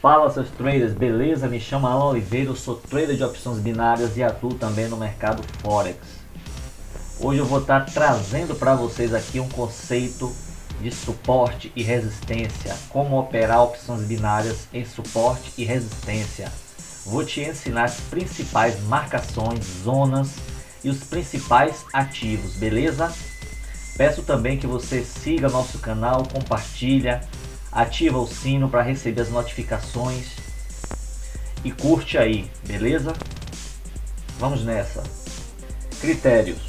Fala seus traders, beleza? Me chamo Alan Oliveira, eu sou trader de opções binárias e atuo também no mercado Forex. Hoje eu vou estar trazendo para vocês aqui um conceito de suporte e resistência, como operar opções binárias em suporte e resistência. Vou te ensinar as principais marcações, zonas e os principais ativos, beleza? Peço também que você siga nosso canal, compartilha, ativa o sino para receber as notificações e curte aí, beleza? Vamos nessa. Critérios.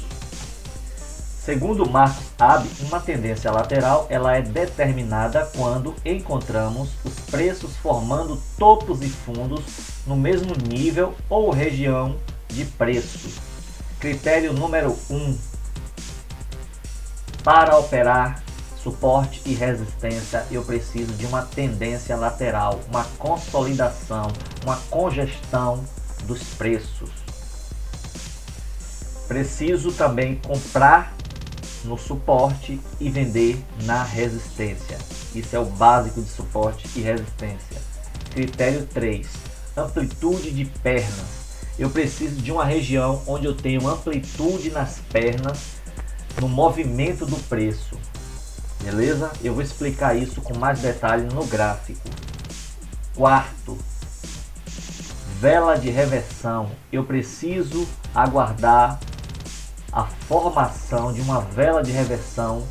Segundo Marcos Abbe, uma tendência lateral ela é determinada quando encontramos os preços formando topos e fundos no mesmo nível ou região de preço. Critério número 1. Para operar suporte e resistência, eu preciso de uma tendência lateral, uma consolidação, uma congestão dos preços. Preciso também comprar no suporte e vender na resistência. Isso é o básico de suporte e resistência. Critério 3. Amplitude de pernas. Eu preciso de uma região onde eu tenho amplitude nas pernas no movimento do preço. Beleza? Eu vou explicar isso com mais detalhe no gráfico. Quarto, vela de reversão. Eu preciso aguardar a formação de uma vela de reversão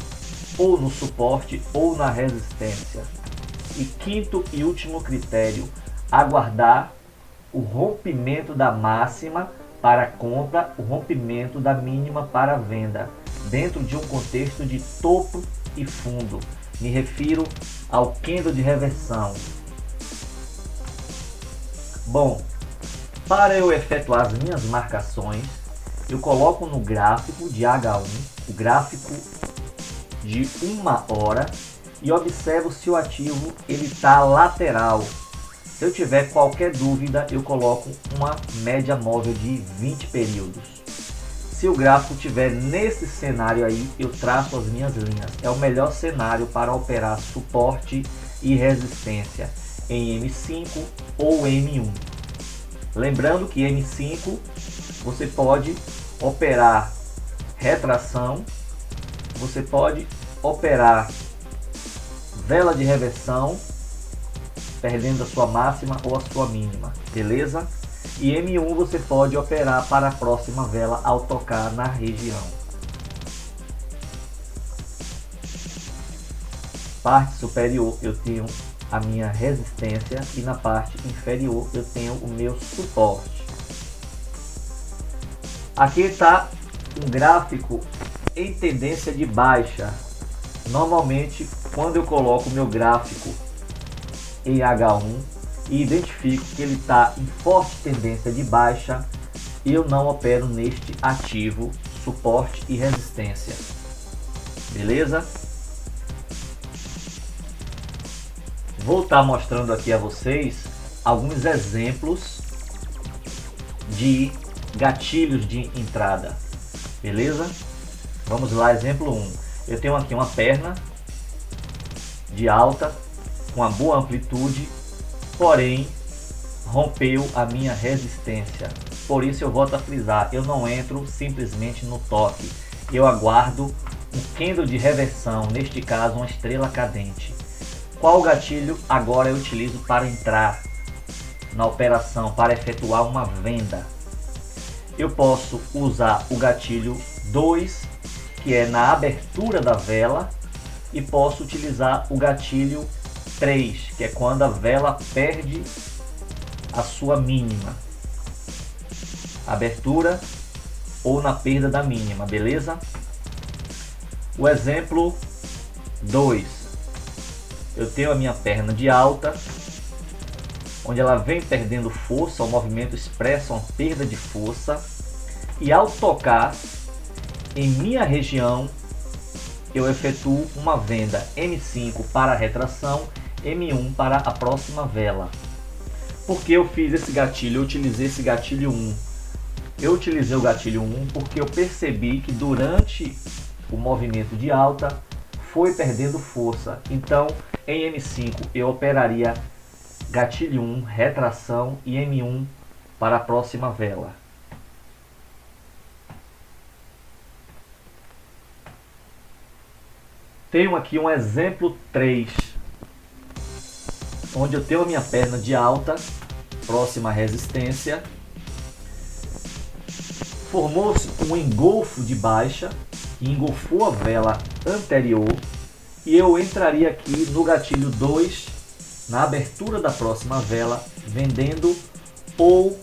ou no suporte ou na resistência. E quinto e último critério, aguardar o rompimento da máxima para compra, o rompimento da mínima para venda, dentro de um contexto de topo e fundo. Me refiro ao candle de reversão. Bom, para eu efetuar as minhas marcações, eu coloco no gráfico de H1, o gráfico de 1 hora, e observo se o ativo ele está lateral. Se eu tiver qualquer dúvida, eu coloco uma média móvel de 20 períodos. Se o gráfico estiver nesse cenário aí, eu traço as minhas linhas. É o melhor cenário para operar suporte e resistência em M5 ou M1. Lembrando que M5 você pode operar retração, você pode operar vela de reversão, perdendo a sua máxima ou a sua mínima, beleza? E M1 você pode operar para a próxima vela ao tocar na região. Parte superior eu tenho a minha resistência e na parte inferior eu tenho o meu suporte. Aqui está um gráfico em tendência de baixa. Normalmente quando eu coloco o meu gráfico em H1 e identifico que ele está em forte tendência de baixa, eu não opero neste ativo suporte e resistência, beleza? Vou estar mostrando aqui a vocês alguns exemplos de gatilhos de entrada, beleza? Vamos lá, exemplo 1. Eu tenho aqui uma perna de alta com uma boa amplitude, porém rompeu a minha resistência. Por isso eu volto a frisar, eu não entro simplesmente no toque, eu aguardo um candle de reversão, neste caso uma estrela cadente. Qual gatilho agora eu utilizo para entrar na operação, para efetuar uma venda? Eu posso usar o gatilho 2, que é na abertura da vela, e posso utilizar o gatilho 3, que é quando a vela perde a sua mínima, abertura ou na perda da mínima, beleza? O exemplo 2, eu tenho a minha perna de alta, onde ela vem perdendo força, o movimento expressa uma perda de força, e ao tocar em minha região, eu efetuo uma venda M5 para a retração, M1 para a próxima vela. Por que eu fiz esse gatilho? Eu utilizei esse gatilho 1. Eu utilizei o gatilho 1 porque eu percebi que durante o movimento de alta foi perdendo força. Então, em M5 eu operaria gatilho 1, retração e M1 para a próxima vela. Tenho aqui um exemplo 3, onde eu tenho a minha perna de alta, próxima à resistência. Formou-se um engolfo de baixa, que engolfou a vela anterior, e eu entraria aqui no gatilho 2, na abertura da próxima vela, vendendo ou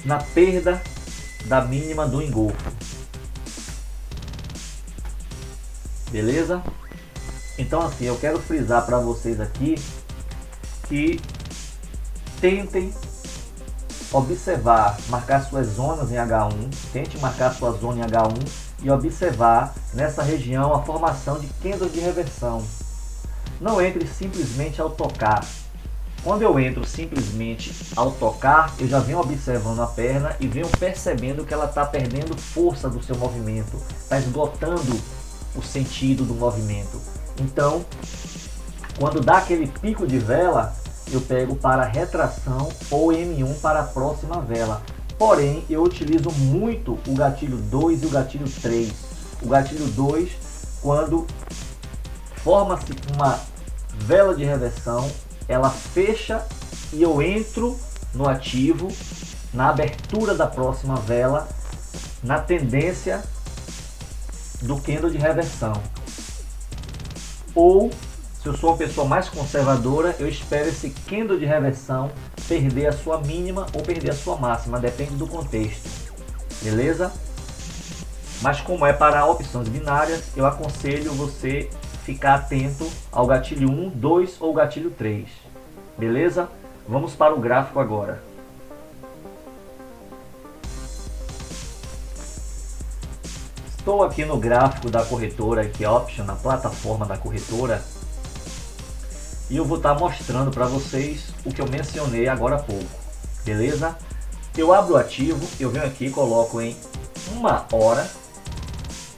na perda da mínima do engolfo. Beleza? Então assim, eu quero frisar para vocês aqui que tentem observar, marcar suas zonas em H1, tente marcar sua zona em H1 e observar nessa região a formação de candles de reversão. Não entre simplesmente ao tocar. Quando eu entro simplesmente ao tocar, eu já venho observando a perna e venho percebendo que ela está perdendo força do seu movimento, está esgotando o sentido do movimento. Então, quando dá aquele pico de vela, eu pego para retração ou M1 para a próxima vela. Porém, eu utilizo muito o gatilho 2 e o gatilho 3. O gatilho 2, quando forma-se uma vela de reversão, ela fecha e eu entro no ativo, na abertura da próxima vela, na tendência do candle de reversão. Ou, se eu sou uma pessoa mais conservadora, eu espero esse candle de reversão perder a sua mínima ou perder a sua máxima, depende do contexto, beleza? Mas como é para opções binárias, eu aconselho você ficar atento ao gatilho 1, 2 ou gatilho 3, beleza? Vamos para o gráfico agora. Estou aqui no gráfico da corretora, que é Option, na plataforma da corretora, e eu vou estar mostrando para vocês o que eu mencionei agora há pouco, beleza? Eu abro o ativo, eu venho aqui, coloco em 1 hora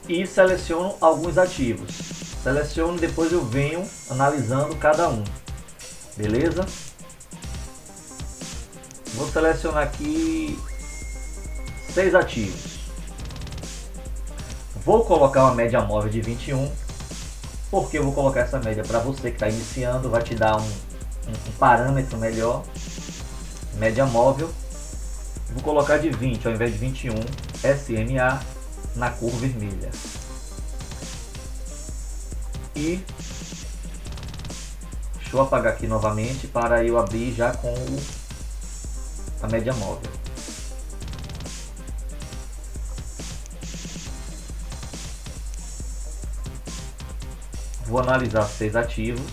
e seleciono alguns ativos. Seleciono, depois eu venho analisando cada um, beleza? Vou selecionar aqui 6 ativos. Vou colocar uma média móvel de 21. Porque eu vou colocar essa média para você que está iniciando, vai te dar um parâmetro melhor. Média móvel. Vou colocar de 20 ao invés de 21, SMA na cor vermelha. E deixa eu apagar aqui novamente para eu abrir já com a média móvel. Vou analisar 6 ativos.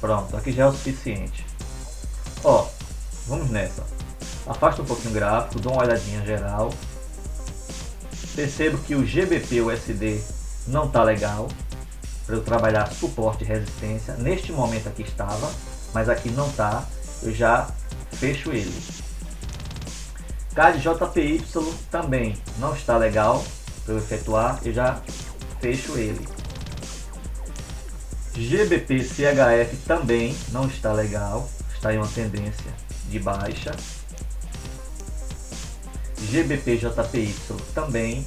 Pronto, aqui já é o suficiente. Ó, vamos nessa. Afasta um pouquinho o gráfico, dou uma olhadinha geral. Percebo que o GBP/USD não está legal para eu trabalhar suporte e resistência. Neste momento aqui estava, mas aqui não está. Eu já fecho ele. CAD/JPY também não está legal para eu efetuar, eu já fecho ele. GBP/CHF também não está legal, está em uma tendência de baixa. GBP/JPY também,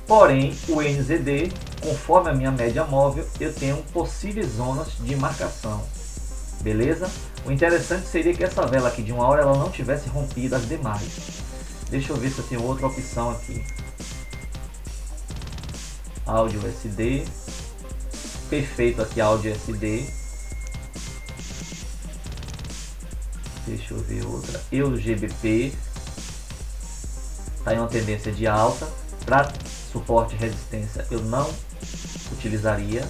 porém o NZD, conforme a minha média móvel, eu tenho possíveis zonas de marcação, beleza? O interessante seria que essa vela aqui de 1 hora ela não tivesse rompido as demais. Deixa eu ver se eu tenho outra opção aqui. Áudio USD. Perfeito aqui, áudio USD. Deixa eu ver outra. EURGBP. Está em uma tendência de alta. Para suporte e resistência eu não utilizaria.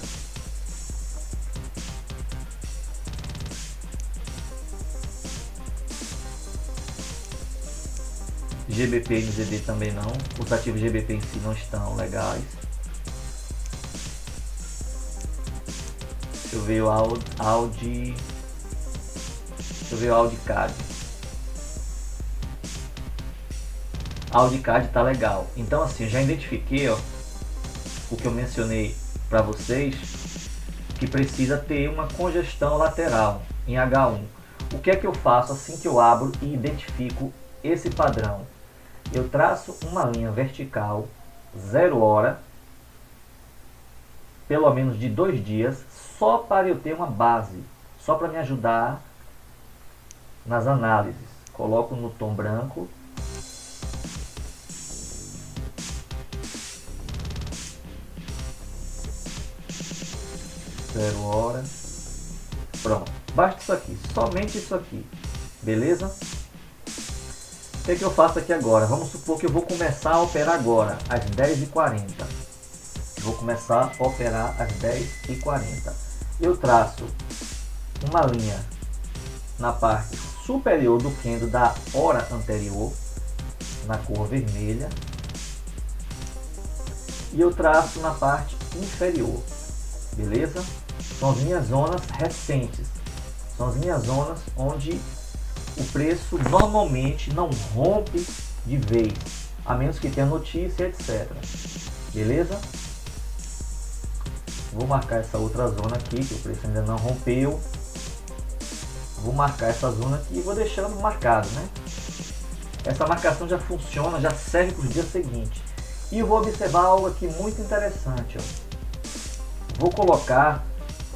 GBP e NZD também não. Os ativos GBP em si não estão legais. Deixa eu ver o Audi. Deixa eu ver o AudiCAD. AudiCAD tá legal. Então assim, eu já identifiquei, ó, o que eu mencionei para vocês, que precisa ter uma congestão lateral em H1. O que é que eu faço assim que eu abro e identifico esse padrão? Eu traço uma linha vertical 0 hora, pelo menos de 2 dias, só para eu ter uma base, só para me ajudar nas análises. Coloco no tom branco. Zero hora. Pronto. Basta isso aqui. Somente isso aqui. Beleza? O que é que eu faço aqui agora? Vamos supor que eu vou começar a operar agora, às 10h40. Vou começar a operar às 10h40. Eu traço uma linha na parte superior do candle da hora anterior, na cor vermelha, e eu traço na parte inferior, beleza? São as minhas zonas recentes, são as minhas zonas onde o preço normalmente não rompe de vez, a menos que tenha notícia, etc. Beleza? Vou marcar essa outra zona aqui, que o preço ainda não rompeu. Vou marcar essa zona aqui e vou deixando marcado, né? Essa marcação já funciona, já serve para o dia seguinte. E eu vou observar algo aqui muito interessante, ó. Vou colocar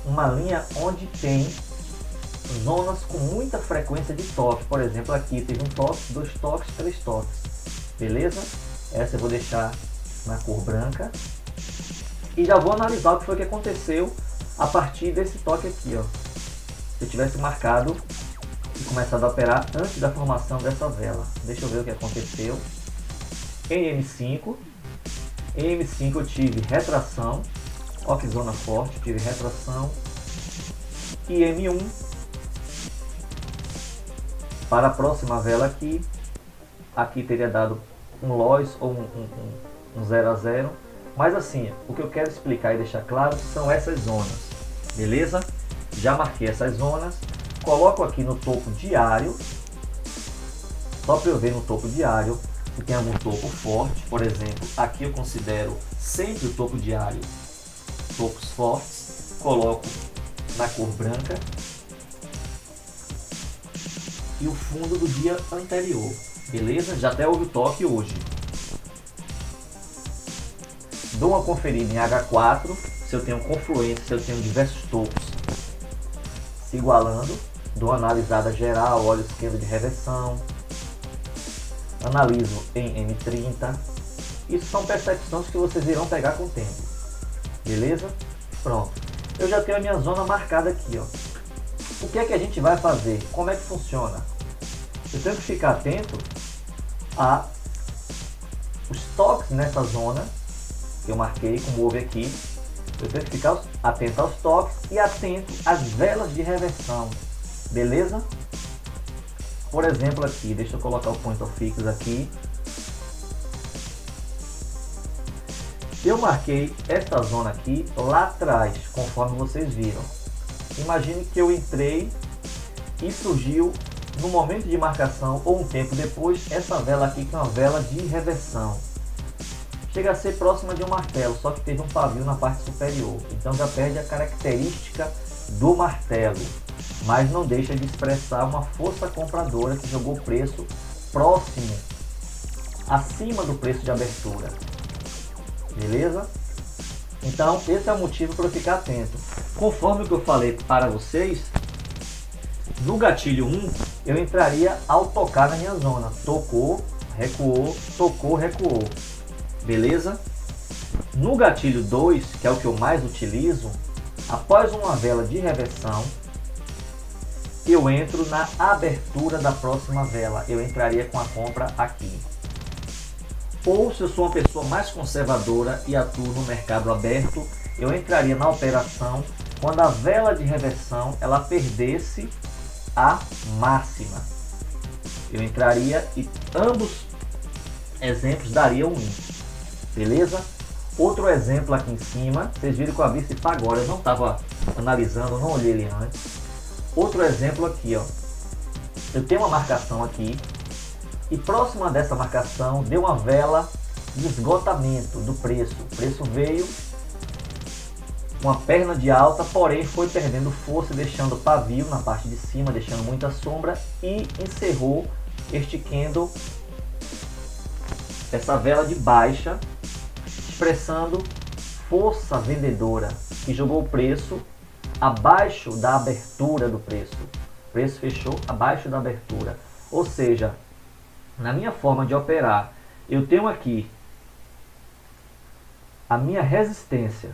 uma linha onde tem zonas com muita frequência de toque. Por exemplo, aqui teve um toque, 2 toques, 3 toques. Beleza? Essa eu vou deixar na cor branca. E já vou analisar o que foi que aconteceu a partir desse toque aqui, ó. Se eu tivesse marcado e começado a operar antes da formação dessa vela. Deixa eu ver o que aconteceu. Em M5 eu tive retração, ó que zona forte, eu tive retração. E M1 para a próxima vela aqui teria dado um loss ou um 0 a 0. Mas assim, o que eu quero explicar e deixar claro são essas zonas, beleza? Já marquei essas zonas, coloco aqui no topo diário, só para eu ver no topo diário se tem algum topo forte. Por exemplo, aqui eu considero sempre o topo diário topos fortes, coloco na cor branca e o fundo do dia anterior, beleza? Já até houve o toque hoje. Dou uma conferida em H4, se eu tenho confluência, se eu tenho diversos topos se igualando. Dou uma analisada geral, olho o esquema de reversão, analiso em M30. Isso são percepções que vocês irão pegar com o tempo, beleza? Pronto, eu já tenho a minha zona marcada aqui, ó. O que é que a gente vai fazer? Como é que funciona? Eu tenho que ficar atento a os toques nessa zona que eu marquei, como houve aqui. Eu tenho que ficar atento aos toques e atento às velas de reversão, beleza? Por exemplo aqui, deixa eu colocar o point of fix aqui. Eu marquei esta zona aqui lá atrás, conforme vocês viram. Imagine que eu entrei e surgiu no momento de marcação ou um tempo depois essa vela aqui, que é uma vela de reversão. Chega a ser próxima de um martelo, só que teve um pavio na parte superior, então já perde a característica do martelo, mas não deixa de expressar uma força compradora que jogou o preço próximo, acima do preço de abertura, beleza? Então esse é o motivo para eu ficar atento. Conforme o que eu falei para vocês, no gatilho 1 eu entraria ao tocar na minha zona, tocou, recuou, tocou, recuou. Beleza? No gatilho 2, que é o que eu mais utilizo, após uma vela de reversão, eu entro na abertura da próxima vela. Eu entraria com a compra aqui. Ou se eu sou uma pessoa mais conservadora e atuo no mercado aberto, eu entraria na operação quando a vela de reversão ela perdesse a máxima. Eu entraria e ambos exemplos dariam um. Beleza? Outro exemplo aqui em cima, vocês viram que eu abri esse agora, eu não estava analisando, não olhei ele antes. Outro exemplo aqui, ó. Eu tenho uma marcação aqui e próxima dessa marcação deu uma vela de esgotamento do preço. O preço veio uma perna de alta, porém foi perdendo força, deixando pavio na parte de cima, deixando muita sombra, e encerrou este candle, essa vela de baixa, expressando força vendedora, que jogou o preço abaixo da abertura do preço. O preço fechou abaixo da abertura. Ou seja, na minha forma de operar, eu tenho aqui a minha resistência,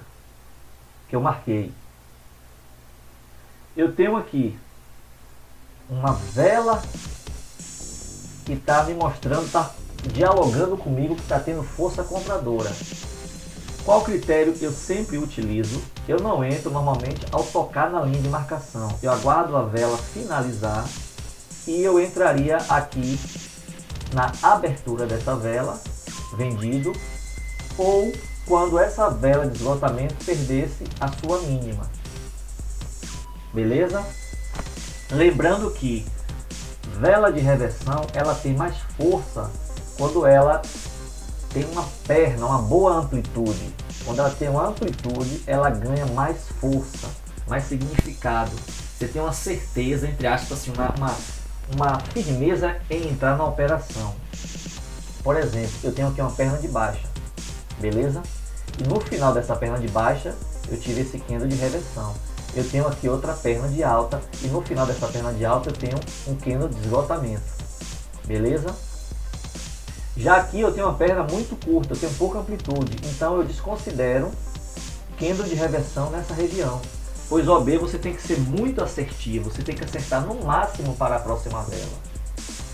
que eu marquei. Eu tenho aqui uma vela que está me mostrando, está dialogando comigo, que está tendo força compradora. Qual critério eu sempre utilizo? Eu não entro normalmente ao tocar na linha de marcação. Eu aguardo a vela finalizar e eu entraria aqui na abertura dessa vela, vendido, ou quando essa vela de esgotamento perdesse a sua mínima. Beleza? Lembrando que vela de reversão, ela tem mais força quando ela tem uma perna, uma boa amplitude. Quando ela tem uma amplitude, ela ganha mais força, mais significado. Você tem uma certeza, entre aspas, assim, uma firmeza em entrar na operação. Por exemplo, eu tenho aqui uma perna de baixa, beleza? E no final dessa perna de baixa, eu tive esse candle de reversão. Eu tenho aqui outra perna de alta, e no final dessa perna de alta eu tenho um candle de esgotamento, beleza? Já aqui eu tenho uma perna muito curta, eu tenho pouca amplitude, então eu desconsidero candle de reversão nessa região. Pois OB você tem que ser muito assertivo, você tem que acertar no máximo para a próxima vela.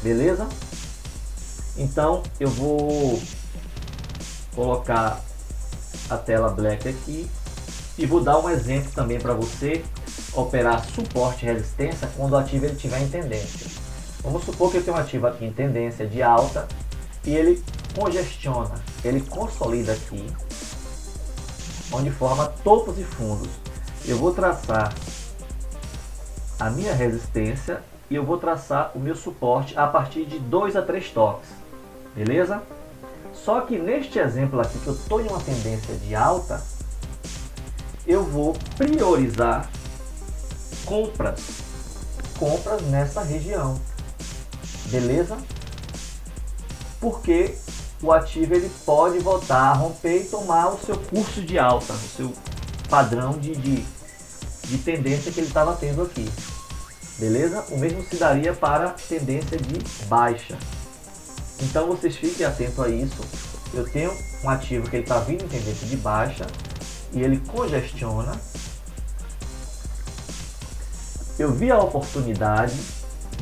Beleza? Então eu vou colocar a tela black aqui e vou dar um exemplo também para você operar suporte e resistência quando o ativo ele estiver em tendência. Vamos supor que eu tenho um ativo aqui em tendência de alta e ele congestiona, ele consolida aqui, onde forma topos e fundos. Eu vou traçar a minha resistência e eu vou traçar o meu suporte a partir de 2 a 3 toques, beleza? Só que neste exemplo aqui, que eu estou em uma tendência de alta, eu vou priorizar compras nessa região, beleza? Porque o ativo ele pode voltar a romper e tomar o seu curso de alta, o seu padrão de tendência que ele estava tendo aqui, beleza? O mesmo se daria para tendência de baixa. Então vocês fiquem atentos a isso. Eu tenho um ativo que ele está vindo em tendência de baixa e ele congestiona. Eu vi a oportunidade,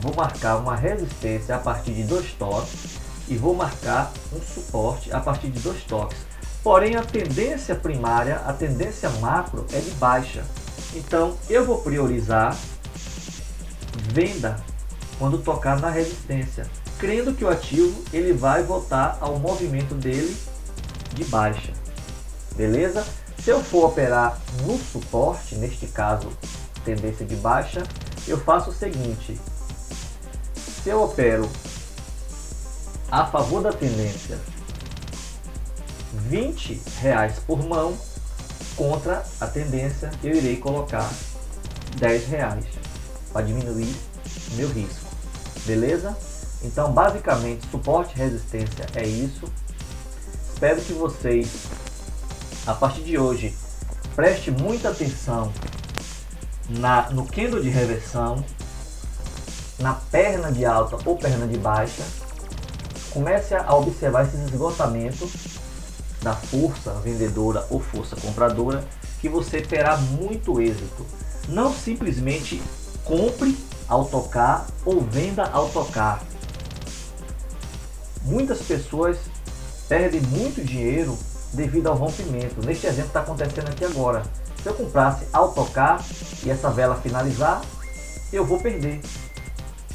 vou marcar uma resistência a partir de 2 toques e vou marcar um suporte a partir de 2 toques. Porém a tendência primária, a tendência macro é de baixa. Então eu vou priorizar venda quando tocar na resistência, crendo que o ativo ele vai voltar ao movimento dele de baixa, beleza? Se eu for operar no suporte, neste caso tendência de baixa, eu faço o seguinte: se eu opero a favor da tendência R$20 por mão, contra a tendência eu irei colocar R$10 para diminuir meu risco, beleza? Então basicamente suporte e resistência é isso. Espero que vocês a partir de hoje preste muita atenção no candle de reversão, na perna de alta ou perna de baixa. Comece a observar esses esgotamentos da força vendedora ou força compradora, que você terá muito êxito. Não simplesmente compre ao tocar ou venda ao tocar. Muitas pessoas perdem muito dinheiro devido ao rompimento. Neste exemplo está acontecendo aqui agora. Se eu comprasse ao tocar e essa vela finalizar, eu vou perder,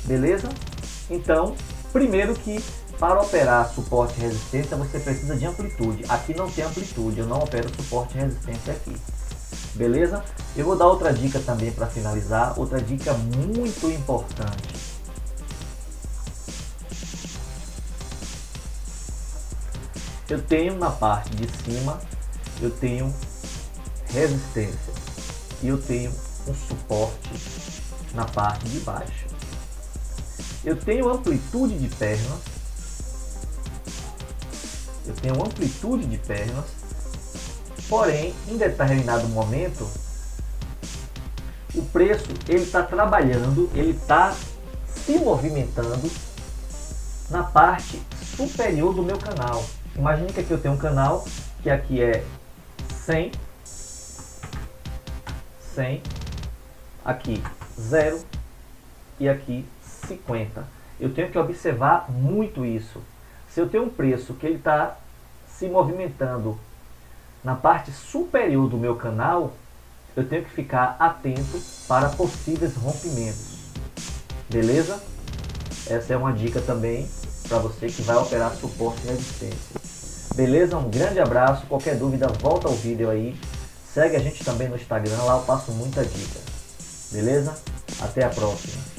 beleza? Então, primeiro que para operar suporte e resistência você precisa de amplitude. Aqui não tem amplitude, eu não opero suporte e resistência aqui, beleza? Eu vou dar outra dica também para finalizar, outra dica muito importante. Eu tenho na parte de cima, eu tenho resistência e eu tenho um suporte na parte de baixo. Eu tenho amplitude de pernas, porém, em determinado momento, o preço ele está trabalhando, ele está se movimentando na parte superior do meu canal. Imagine que aqui eu tenho um canal que aqui é 100, 100, aqui 0 e aqui 50. Eu tenho que observar muito isso. Se eu tenho um preço que ele está se movimentando na parte superior do meu canal, eu tenho que ficar atento para possíveis rompimentos. Beleza? Essa é uma dica também para você que vai operar suporte e resistência. Beleza? Um grande abraço. Qualquer dúvida, volta ao vídeo aí. Segue a gente também no Instagram, lá eu passo muita dica. Beleza? Até a próxima.